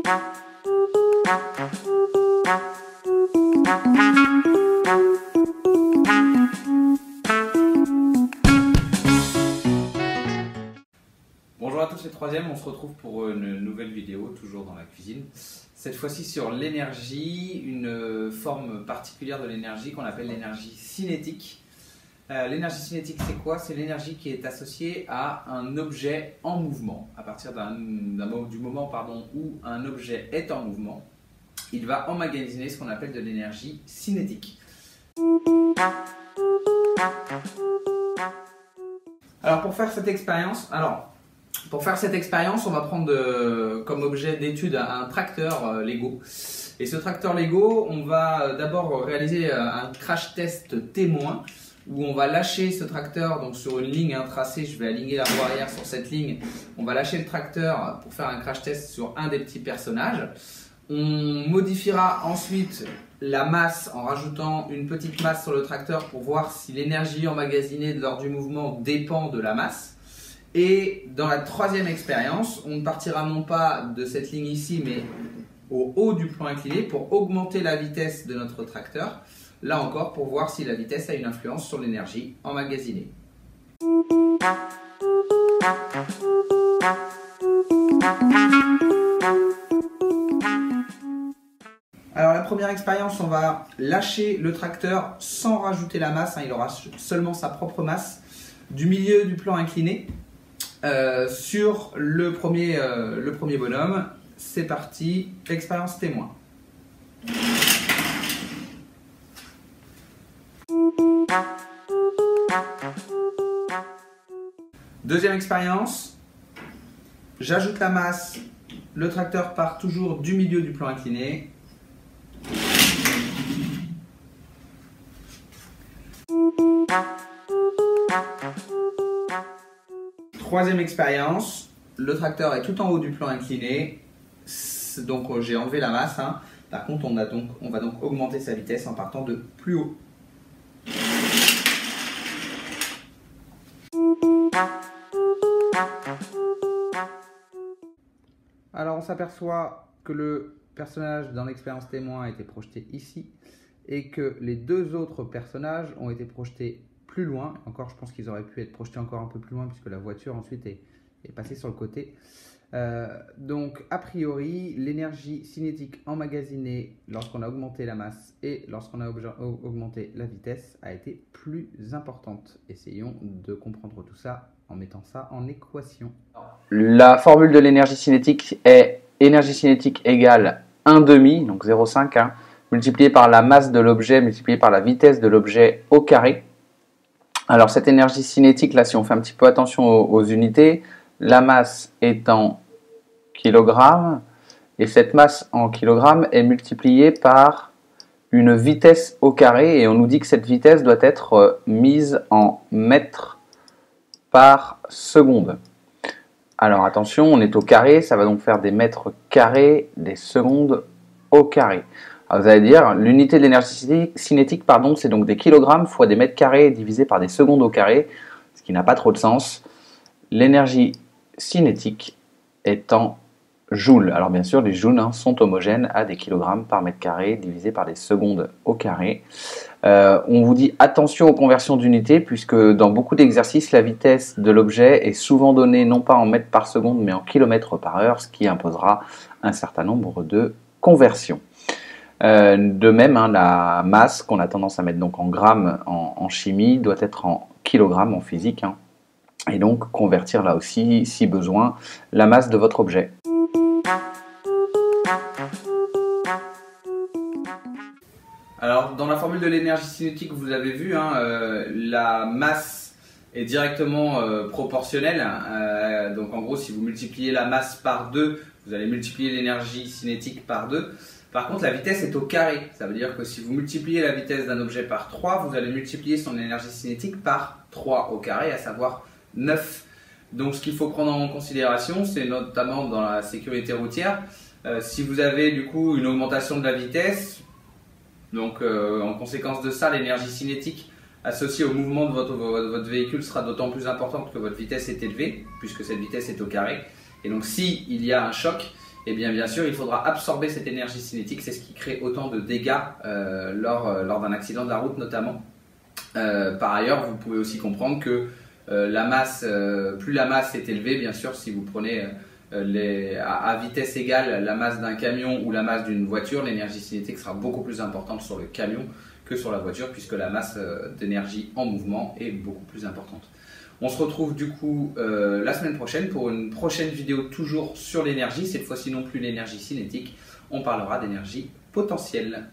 Bonjour à tous, c'est Troisième, on se retrouve pour une nouvelle vidéo, toujours dans la cuisine. Cette fois-ci sur l'énergie, une forme particulière de l'énergie qu'on appelle l'énergie cinétique. L'énergie cinétique, c'est quoi? C'est l'énergie qui est associée à un objet en mouvement. À partir du moment où un objet est en mouvement, il va emmagasiner ce qu'on appelle de l'énergie cinétique. Alors pour faire cette expérience, on va prendre comme objet d'étude un tracteur Lego. Et ce tracteur Lego, on va d'abord réaliser un crash test témoin où on va lâcher ce tracteur donc sur une ligne tracée. Je vais aligner la roue arrière sur cette ligne. On va lâcher le tracteur pour faire un crash test sur un des petits personnages. On modifiera ensuite la masse en rajoutant une petite masse sur le tracteur pour voir si l'énergie emmagasinée lors du mouvement dépend de la masse. Et dans la troisième expérience, on ne partira non pas de cette ligne ici, mais au haut du plan incliné pour augmenter la vitesse de notre tracteur. Là encore, pour voir si la vitesse a une influence sur l'énergie emmagasinée. Alors la première expérience, on va lâcher le tracteur sans rajouter la masse, il aura seulement sa propre masse du milieu du plan incliné sur le premier bonhomme. C'est parti, expérience témoin. Deuxième expérience, j'ajoute la masse, le tracteur part toujours du milieu du plan incliné. Troisième expérience, le tracteur est tout en haut du plan incliné, donc j'ai enlevé la masse. Par contre, on va donc augmenter sa vitesse en partant de plus haut. Alors on s'aperçoit que le personnage dans l'expérience témoin a été projeté ici et que les deux autres personnages ont été projetés plus loin. Encore, je pense qu'ils auraient pu être projetés encore un peu plus loin puisque la voiture ensuite est passée sur le côté. Donc a priori, l'énergie cinétique emmagasinée lorsqu'on a augmenté la masse et lorsqu'on a augmenté la vitesse a été plus importante. Essayons de comprendre tout ça en mettant ça en équation. La formule de l'énergie cinétique est énergie cinétique égale 1/2, donc 0,5, multiplié par la masse de l'objet, multiplié par la vitesse de l'objet au carré. Alors cette énergie cinétique, là, si on fait un petit peu attention aux unités, la masse est en kilogrammes, et cette masse en kilogrammes est multipliée par une vitesse au carré, et on nous dit que cette vitesse doit être mise en mètres par seconde. Alors attention, on est au carré, ça va donc faire des mètres carrés, des secondes au carré. Alors vous allez dire, l'unité de l'énergie cinétique, c'est donc des kilogrammes fois des mètres carrés divisé par des secondes au carré, ce qui n'a pas trop de sens. L'énergie cinétique est en joules. Alors bien sûr, les joules sont homogènes à des kilogrammes par mètre carré divisé par des secondes au carré. On vous dit attention aux conversions d'unités puisque dans beaucoup d'exercices, la vitesse de l'objet est souvent donnée non pas en mètres par seconde mais en kilomètres par heure, ce qui imposera un certain nombre de conversions. De même, la masse qu'on a tendance à mettre donc en grammes en chimie doit être en kilogrammes en physique. Et donc convertir là aussi, si besoin, la masse de votre objet. Alors dans la formule de l'énergie cinétique, vous avez vu, la masse est directement proportionnelle. Donc en gros, si vous multipliez la masse par 2, vous allez multiplier l'énergie cinétique par 2. Par contre, la vitesse est au carré. Ça veut dire que si vous multipliez la vitesse d'un objet par 3, vous allez multiplier son énergie cinétique par 3 au carré, à savoir 9. Donc ce qu'il faut prendre en considération, c'est notamment dans la sécurité routière, si vous avez du coup une augmentation de la vitesse, donc en conséquence de ça, l'énergie cinétique associée au mouvement de votre véhicule sera d'autant plus importante que votre vitesse est élevée, puisque cette vitesse est au carré. Et donc si il y a un choc, et bien sûr, il faudra absorber cette énergie cinétique. C'est ce qui crée autant de dégâts lors d'un accident de la route notamment. Par ailleurs, vous pouvez aussi comprendre que plus la masse est élevée, bien sûr, si vous prenez à vitesse égale la masse d'un camion ou la masse d'une voiture, l'énergie cinétique sera beaucoup plus importante sur le camion que sur la voiture, puisque la masse d'énergie en mouvement est beaucoup plus importante. On se retrouve du coup la semaine prochaine pour une prochaine vidéo toujours sur l'énergie, cette fois-ci non plus l'énergie cinétique, on parlera d'énergie potentielle.